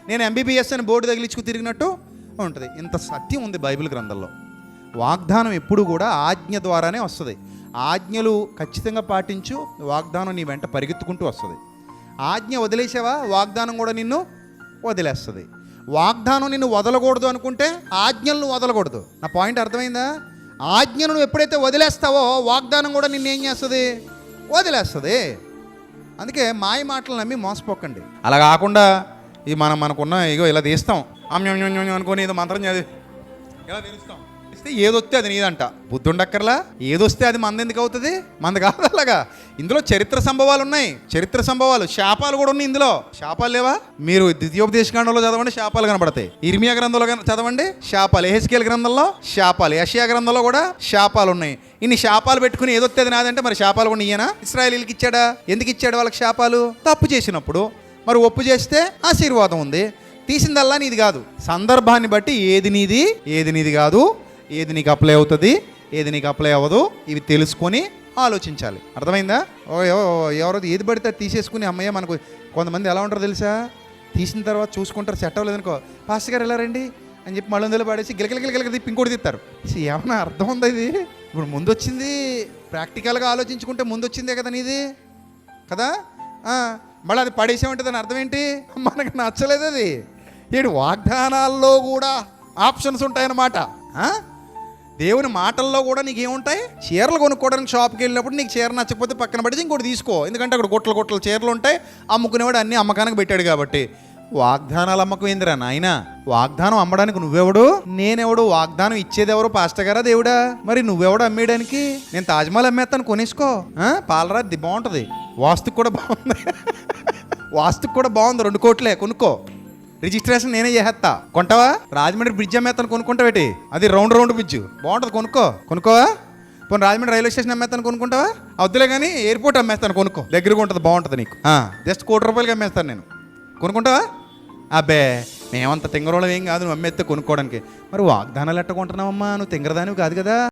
నేను ఎంబీబీఎస్ అని బోర్డు తగిలించుకు తిరిగినట్టు ఉంటుంది. ఇంత సత్యం ఉంది బైబిల్ గ్రంథంలో. వాగ్దానం ఎప్పుడు కూడా ఆజ్ఞ ద్వారానే వస్తుంది. ఆజ్ఞలు ఖచ్చితంగా పాటించు, వాగ్దానం నీ వెంట పరిగెత్తుకుంటూ వస్తుంది. ఆజ్ఞ వదిలేసావా, వాగ్దానం కూడా నిన్ను వదిలేస్తుంది. వాగ్దానం నిన్ను వదలకూడదు అనుకుంటే ఆజ్ఞలను వదలకూడదు. నా పాయింట్ అర్థమైందా? ఆజ్ఞను నువ్వు ఎప్పుడైతే వదిలేస్తావో వాగ్దానం కూడా నిన్ను ఏం చేస్తుంది, వదిలేస్తుంది. అందుకే మాయ మాటలు నమ్మి మోసపోకండి. అలా కాకుండా ఈ మనకున్న ఇగో ఇలా తీస్తాం అనుకొని ఏదో మంత్రం చదివి ఇలా తెలుస్తాం, ఏదొస్తే అది నీదంట. బుద్ధి ఉండక్కర్లా, ఏదొస్తే అది మంది ఎందుకు అవుతుంది? మంది కాదు. అలాగా ఇందులో చరిత్ర సంభవాలు ఉన్నాయి, చరిత్ర సంభవాలు, శాపాలు కూడా ఉన్నాయి ఇందులో. శాపాలు లేవా? మీరు ద్వితీయోపదేశకాండంలో చదవండి, శాపాలు కనబడతాయి. ఇర్మియా గ్రంథంలో చదవండి, శాపాలు. యెహెజ్కేలు గ్రంథంలో శాపాలు, యెషయా గ్రంథంలో కూడా శాపాలు ఉన్నాయి. ఇన్ని శాపాలు పెట్టుకుని ఏదొస్తే అది నాదంటే మరి శాపాలు కూడా ఈయన ఇశ్రాయేలీయులకి ఇచ్చాడా? ఎందుకు ఇచ్చాడు వాళ్ళకి శాపాలు? తప్పు చేసినప్పుడు. మరి ఒప్పు చేస్తే ఆశీర్వాదం ఉంది. తీసిందల్లా నీది కాదు. సందర్భాన్ని బట్టి ఏది నీది, ఏది నీది కాదు, ఏది నీకు అప్లై అవుతుంది, ఏది నీకు అప్లై అవ్వదు, ఇవి తెలుసుకొని ఆలోచించాలి. అర్థమైందా? ఎవరో ఏది పడితే అది తీసేసుకుని అమ్మయ్య. మనకు కొంతమంది ఎలా ఉంటారో తెలుసా? తీసిన తర్వాత చూసుకుంటారు, సెట్ అవ్వలేదనుకో, పాస్టర్ గారు ఎలా రండి అని చెప్పి మళ్ళీ పడేసి గిలగిలగిలగిలకి తిప్పి ఇంకోటి తిస్తారు. ఏమన్నా అర్థం ఉందా ఇది? ఇప్పుడు ముందు వచ్చింది ప్రాక్టికల్గా ఆలోచించుకుంటే ముందు వచ్చిందే కదా నీది కదా. మళ్ళీ అది పడేసామంటే దాని అర్థం ఏంటి? మనకు నచ్చలేదు అది. ఏంటి వాగ్దానాల్లో కూడా ఆప్షన్స్ ఉంటాయన్నమాట. దేవుని మాటల్లో కూడా నీకు ఏముంటాయి? చీరలు కొనుక్కోవడానికి షాప్కి వెళ్ళినప్పుడు నీకు చీర నచ్చకపోతే పక్కన పడితే ఇంకోటి తీసుకో. ఎందుకంటే అక్కడ గుట్టలు చీరలు ఉంటాయి, అమ్ముకునేవాడు అన్ని అమ్మకానికి పెట్టాడు కాబట్టి. వాగ్దానాలు అమ్మకం ఏందిరా నాయన? వాగ్దానం అమ్మడానికి నువ్వెవడు, నేనెవడు? వాగ్దానం ఇచ్చేది ఎవరు? పాస్టర్ గారా, దేవుడా? మరి నువ్వెవడు అమ్మేయడానికి? నేను తాజ్మహల్ అమ్మేస్తాను, కొనేసుకో. పాలరాది బాగుంటుంది, వాస్తుకు కూడా బాగుంది, వాస్తుకు కూడా బాగుంది, 2 కోట్లే, కొనుక్కో. రిజిస్ట్రేషన్ నేనే చేసేస్తా. కొంటావా? రాజమండ్రి బ్రిడ్జ్ అమ్మేస్తాను, కొనుక్కుంటావేటి? అది రౌండ్ బ్రిడ్జ్ బాగుంటుంది, కొనుక్కోవా? పోనీ రాజమండ్రి రైల్వే స్టేషన్ అమ్మేస్తాను, కొనుక్కుంటావా? వద్దులే కానీ ఎయిర్పోర్ట్ అమ్మేస్తాను, కొనుక్కో. దగ్గరగా ఉంటుంది, బాగుంటుంది నీకు. జస్ట్ ₹1,00,00,000 అమ్మేస్తాను నేను, కొనుక్కుంటావా? అబ్బే మేమంత తింగరోళం ఏం కాదు, నువ్వు అమ్మేస్తే కొనుక్కోవడానికి. మరి వాగ్దానాలు ఎట్టకుంటున్నావమ్మా? నువ్వు తింగరదానివి కాదు కదా.